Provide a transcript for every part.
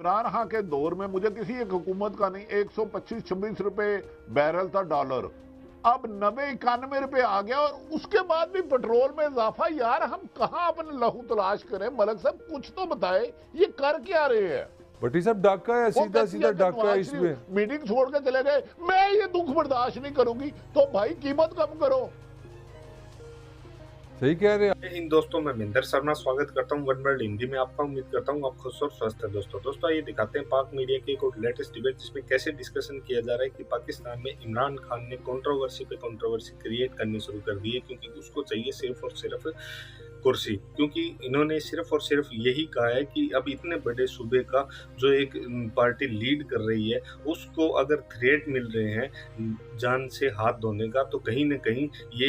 इमरान खान के दौर में मुझे किसी एक हुकूमत का नहीं, 125-26 रुपए बैरल था डॉलर, अब 90-91 रुपए आ गया और उसके बाद भी पेट्रोल में इजाफा। यार हम कहां अपने लहू तलाश करें? मलक साहब कुछ तो बताए, ये कर क्या रहे हैं? भट्टी साहब डाका है, सीधा सीधा डाका है इसमें। मीटिंग छोड़ के चले गए, मैं ये दुख बर्दाश्त नहीं करूंगी, तो भाई कीमत कम करो। सही कह रहे हैं। इन दोस्तों मैं महेंद्र शर्मा स्वागत करता हूं वन वर्ल्ड हिंदी में आपका। उम्मीद करता हूं आप खुश और स्वस्थ है। दोस्तों ये दिखाते हैं पाक मीडिया की एक लेटेस्ट डिबेट, जिसमें कैसे डिस्कशन किया जा रहा है कि पाकिस्तान में इमरान खान ने कंट्रोवर्सी पे कंट्रोवर्सी क्रिएट करनी शुरू कर दी है, क्योंकि उसको चाहिए सिर्फ और सिर्फ कुर्सी। क्योंकि इन्होंने सिर्फ और सिर्फ यही कहा है कि अब इतने बड़े सूबे का जो एक पार्टी लीड कर रही है, उसको अगर थ्रेट मिल रहे हैं जान से हाथ धोने का, तो कहीं ना कहीं ये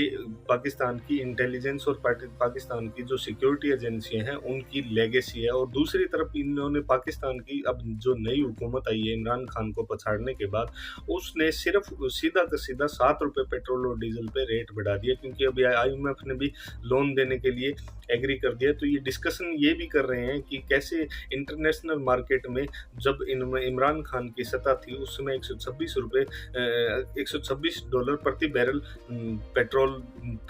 पाकिस्तान की इंटेलिजेंस और पाकिस्तान की जो सिक्योरिटी एजेंसियां हैं उनकी लेगेसी है। और दूसरी तरफ इन्होंने पाकिस्तान की अब जो नई हुकूमत आई है इमरान खान को पछाड़ने के बाद, उसने सिर्फ सीधा का सीधा 7 रुपये पेट्रोल और डीजल पे रेट बढ़ा दिया, क्योंकि अभी IMF ने भी लोन देने के लिए एग्री कर दिया। तो ये डिस्कशन ये भी कर रहे हैं कि कैसे इंटरनेशनल मार्केट में जब इमरान खान की सत्ता थी उस समय $126 प्रति बैरल पेट्रोल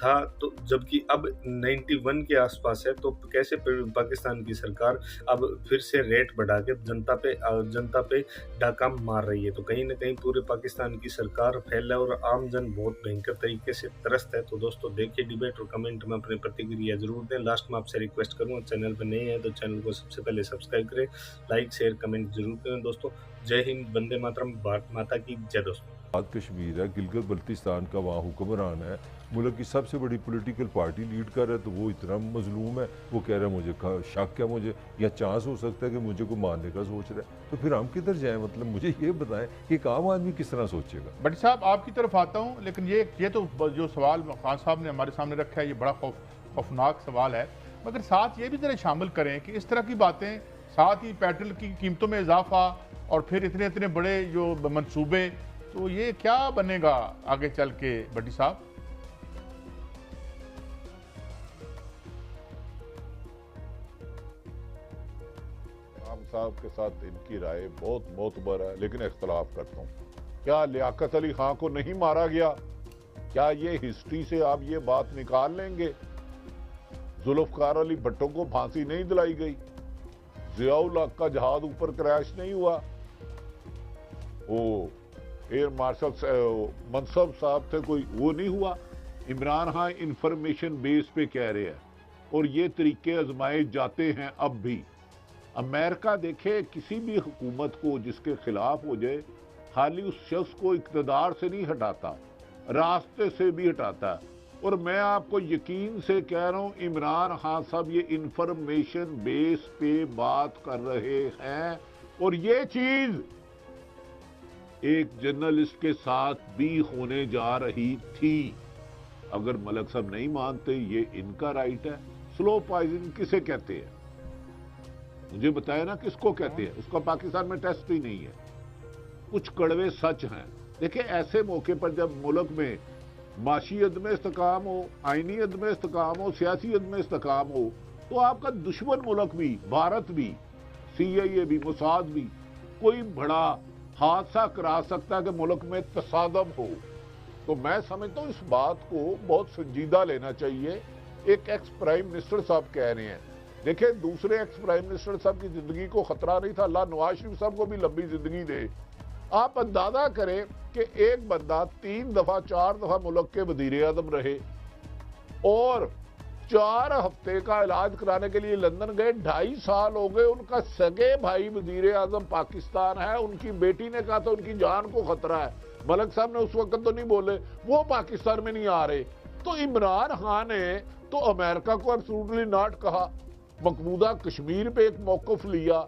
था, तो जबकि अब 91 के आसपास है। तो कैसे पाकिस्तान की सरकार अब फिर से रेट बढ़ा के जनता पे डाका मार रही है। तो कहीं ना कहीं पूरे पाकिस्तान की सरकार फैला और आम जन बहुत भयंकर तरीके से त्रस्त है। तो दोस्तों देखिए डिबेट और कमेंट में अपनी प्रतिक्रिया जरूर दें। लास्ट में आपसे रिक्वेस्ट करूंगा, चैनल पर नए हैं तो चैनल को सबसे पहले सब्सक्राइब करें, लाइक शेयर कमेंट जरूर करें। दोस्तों जय हिंद, वंदे मातरम, भारत माता की जय। दोस्तों आज़ाद कश्मीर है, गिलगित बल्तिस्तान का वहाँ हुक्मरान है, मुल्क की सबसे बड़ी पॉलिटिकल पार्टी लीड कर रहा है, तो वो इतना मजलूम है। वो कह रहा है मुझे शक है, मुझे या चांस हो सकता है कि मुझे को मारने का सोच रहा है। तो फिर हम किधर जाएं? मतलब मुझे ये बताएं कि एक आम आदमी किस तरह सोचेगा। भट्टी साहब आपकी तरफ आता हूँ, लेकिन ये तो जो सवाल खान साहब ने हमारे सामने रखा है ये बड़ा खौफनाक सवाल है, मगर साथ ये भी ज़रा शामिल करें कि इस तरह की बातें, साथ ही पेट्रोल की कीमतों में इजाफा और फिर इतने इतने बड़े जो मंसूबे, तो ये क्या बनेगा आगे चल के भट्टी साहब? खान साहब के साथ इनकी राय बहुत मोतबर है, लेकिन इख्तलाफ करता हूँ। क्या लियाकत अली खान को नहीं मारा गया? क्या ये हिस्ट्री से आप ये बात निकाल लेंगे? जुल्फकार अली भट्टो को फांसी नहीं दिलाई गई? जियाउल हक का जहाज ऊपर क्रैश नहीं हुआ? वो एयर मार्शल मनसब साहब थे, कोई वो नहीं हुआ? इमरान खान इंफॉर्मेशन बेस पे कह रहे हैं और ये तरीके आजमाए जाते हैं अब भी। अमेरिका देखे किसी भी हुकूमत को जिसके खिलाफ हो जाए, खाली उस शख्स को इक़्तिदार से नहीं हटाता, रास्ते से भी हटाता है। और मैं आपको यकीन से कह रहा हूं, इमरान खान साहब ये इंफॉर्मेशन बेस पे बात कर रहे हैं और ये चीज एक जर्नलिस्ट के साथ भी होने जा रही थी। अगर मलक साहब नहीं मानते, ये इनका राइट है। स्लो पॉइजन किसे कहते हैं? मुझे बताया ना किसको कहते हैं। उसका पाकिस्तान में टेस्ट ही नहीं है। कुछ कड़वे सच हैं। देखिए ऐसे मौके पर जब मुल्क में माशी अदम इस्तेकाम हो, आइनी अदम इस्तेकाम हो, सियासी अदम इस्तेकाम हो, तो आपका दुश्मन मुल्क भी, भारत भी, CIA भी, मुसाद भी कोई बड़ा हादसा करा सकता है कि मुल्क में तसादम हो। तो मैं समझता हूँ इस बात को बहुत संजीदा लेना चाहिए। एक एक्स प्राइम मिनिस्टर साहब कह रहे हैं, देखिए दूसरे एक्स प्राइम मिनिस्टर साहब की जिंदगी को खतरा नहीं था। अल्लाह नवाज शरीफ साहब को भी लंबी जिंदगी दे। आप अंदाजा करें कि एक बंदा 3 दफा 4 दफा मुल्क के वजीर आजम रहे और 4 हफ्ते का इलाज कराने के लिए लंदन गए। 2.5 साल हो गए। उनका सगे भाई वजीर आजम पाकिस्तान है। उनकी बेटी ने कहा था उनकी जान को खतरा है। मलक साहब ने उस वक्त तो नहीं बोले, वो पाकिस्तान में नहीं आ रहे। तो इमरान खान ने तो अमेरिका को एब्सोल्युटली नॉट कहा, मकबूजा कश्मीर पे एक मौकफ लिया।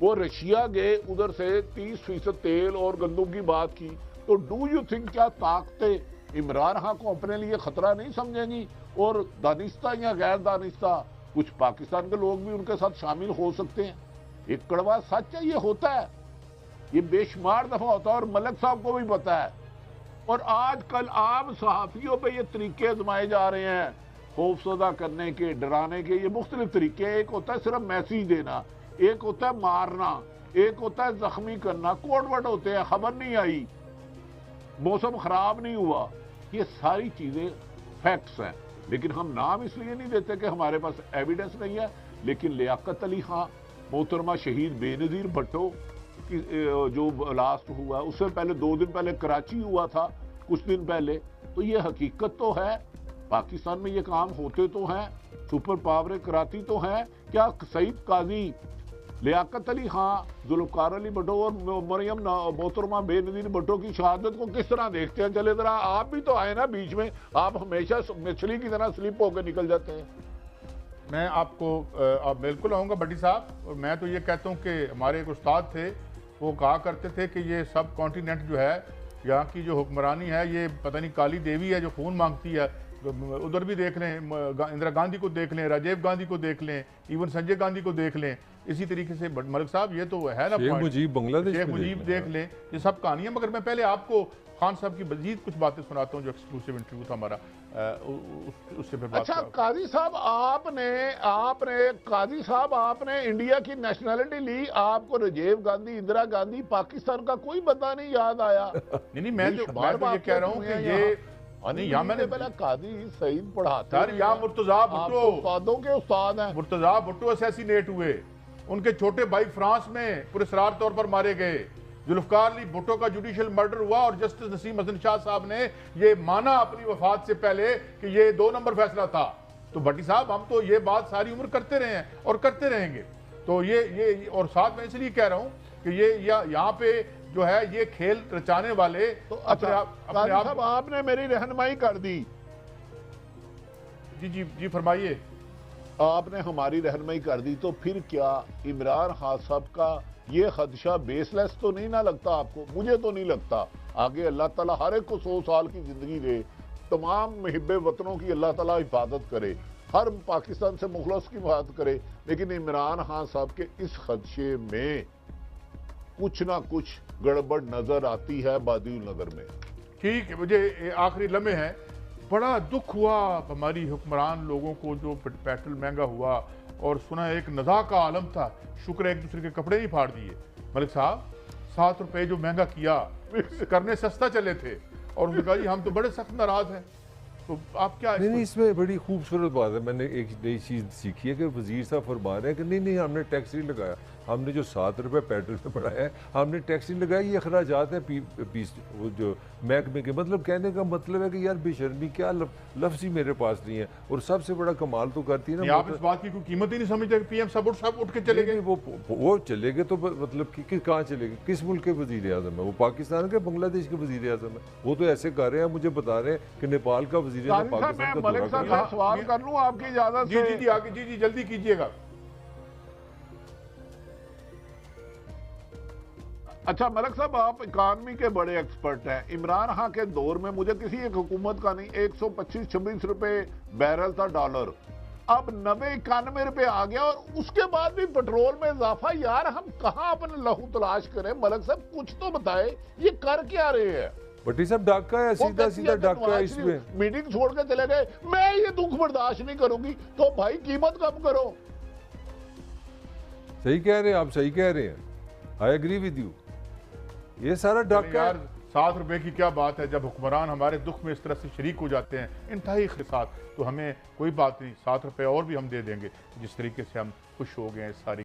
वो रशिया गए, उधर से 30% तेल और गंदम की बात की। तो डू यू थिंक क्या ताकतें इमरान खान को अपने लिए खतरा नहीं समझेंगी? और दानिस्ता या गैर दानिस्ता कुछ पाकिस्तान के लोग भी उनके साथ शामिल हो सकते हैं। एक कड़वा सच है, ये होता है, ये बेशुमार दफा होता है और मलक साहब को भी पता है। और आजकल आम सहाफियों पे ये तरीके आजमाए जा रहे हैं खौफजदा करने के, डराने के। ये मुख्तलिफ तरीके हैं। एक होता है सिर्फ मैसेज देना, एक होता है मारना, एक होता है जख्मी करना, कोडवर्ड होते हैं, खबर नहीं आई, मौसम खराब नहीं हुआ, ये सारी चीजें फैक्ट्स हैं। लेकिन हम नाम इसलिए नहीं देते कि हमारे पास एविडेंस नहीं है। लेकिन लियाकत अली खां, मोहतरमा शहीद बेनज़ीर भुट्टो की जो लास्ट हुआ, उससे पहले 2 दिन पहले कराची हुआ था, कुछ दिन पहले, तो ये हकीकत तो है। पाकिस्तान में ये काम होते तो हैं, सुपर पावरें कराती तो हैं। क्या सईद काजी, लियाकत अली खां, जुल्फ़कार अली भुट्टो और मरियम मोहतरमा बेनज़ीर भुट्टो की शहादत को किस तरह देखते हैं? चले जरा आप भी तो आए ना बीच में, आप हमेशा मछली की तरह स्लिप होकर निकल जाते हैं। मैं आपको आप बिल्कुल आऊँगा भट्टी साहब, और मैं तो ये कहता हूँ कि हमारे एक उस्ताद थे, वो कहा करते थे कि ये सब कॉन्टिनेंट जो है, यहाँ की जो हुक्मरानी है, ये पता नहीं काली देवी है जो खून मांगती है। उधर भी देख लें, इंदिरा गांधी को देख लें, राजीव गांधी को देख लें, इवन संजय गांधी को देख लें। इसी तरीके से मलिक साहब ये तो है ना, शेख मुजीब बांग्लादेश शेख मुजीब देख लें, ये सब कहानियाँ। मगर मैं पहले आपको खान साहब की मजीद कुछ बातें सुनाता हूँ, जो एक्सक्लूसिव इंटरव्यू था हमारा, उससे फिर बात। अच्छा काजी साहब, आपने इंडिया की नेशनलिटी ली, आपको राजीव गांधी, इंदिरा गांधी, पाकिस्तान का कोई बंदा नहीं याद आया? नहीं, मैं तो ये कह रहा हूँ कि ये नहीं, यहाँ मैंने पहले काजी सईद पढ़ाते सर, यहाँ मुर्तजा भुट्टो, उस्तादों के उस्ताद हैं। मुर्तजा भुट्टो असैसिनेट हुए, उनके छोटे भाई फ्रांस में पुरस्कार तौर पर मारे गए। जुल्फ़कार अली भुट्टो का जुडिशियल मर्डर हुआ और जस्टिस नसीम हसन शाह साहब ने ये माना अपनी वफात से पहले कि ये 2 नंबर फैसला था। तो भट्टी साहब, हम तो ये बात सारी उम्र करते रहे हैं और करते रहेंगे। तो ये और साथ में इसलिए कह रहा हूँ कि ये यहाँ पे जो है ये खेल रचाने वाले तो अपने आप आपने मेरी रहनुमाई कर दी। जी फरमाइए। आपने हमारी रहनुमाई कर दी, तो फिर क्या इमरान खान साहब का ये खदशा बेसलेस तो नहीं ना लगता आपको? मुझे तो नहीं लगता। आगे अल्लाह ताला हर एक को 100 साल की जिंदगी दे, तमाम मुहिब्बे वतनों की अल्लाह ताला हिफाजत करे, हर पाकिस्तान से मुखलस की बात करे। लेकिन इमरान खान साहब के इस खदशे में कुछ ना कुछ गड़बड़ नजर आती है बादिल नगर में। ठीक है, मुझे आखिरी लम्हे हैं, बड़ा दुख हुआ हमारी हुक्मरान लोगों को जो पेट्रोल महंगा हुआ, और सुना एक नज़ा का आलम था, शुक्र है एक दूसरे के कपड़े नहीं फाड़ दिए। मलिक साहब, 7 रुपए जो महंगा किया, करने सस्ता चले थे, और उन्होंने कहा जी हम तो बड़े सख्त नाराज हैं। तो आप क्या नहीं, इसमें बड़ी खूबसूरत बात है। मैंने एक नई चीज़ सीखी है कि वज़ीर साहब फरमा रहे हैं कि नहीं हमने टैक्स नहीं लगाया, हमने जो 7 रुपये पेट्रोल पे बढ़ाया है हमने टैक्स नहीं लगाया, ये अखराजात हैं वो जो महकमे के। मतलब कहने का मतलब है कि यार बेशर्मी क्या लफ्ज़ ही मेरे पास नहीं है। और सबसे बड़ा कमाल तो करती है ना, आप इस बात की कोई कीमत ही नहीं समझते कि पीएम सब उठ के चले गए। वो चले गए तो मतलब कि कहाँ चले गए? किस मुल्क के वज़ीर आज़म है वो? पाकिस्तान के, बांग्लादेश के वज़ीर आज़म है? वो तो ऐसे कर रहे हैं, मुझे बता रहे हैं कि नेपाल का वज़ीर आज़म पाकिस्तान का दौरा कर रहा है। सवाल कर लूं आपकी इजाजत से? जी आगे जी जल्दी कीजिएगा। अच्छा मलिक साहब, आप इकानमी के बड़े एक्सपर्ट हैं। इमरान खान के दौर में मुझे किसी एक हुकूमत का नहीं, 125-26 रुपए बैरल था डॉलर, अब 90-91 रुपए आ गया, और उसके बाद भी पेट्रोल में इजाफा। यार हम कहाँ अपने लहू तलाश करें? मलिक साहब कुछ तो बताए, ये कर क्या रहे हैं? भट्टी साहब डाका है, सीधा डाका है इसमें। मीटिंग छोड़ के चले गए, मैं ये दुख बर्दाश्त नहीं करूंगी। तो भाई कीमत कम करो। सही कह रहे हैं आप, सही कह रहे हैं, आई एग्री विद यू। ये सारा डाका यार 7 रुपए की क्या बात है? जब हुक्मरान हमारे दुख में इस तरह से शरीक हो जाते हैं इंतहाई के साथ, तो हमें कोई बात नहीं, 7 रुपए और भी हम दे देंगे, जिस तरीके से हम खुश हो गए सारी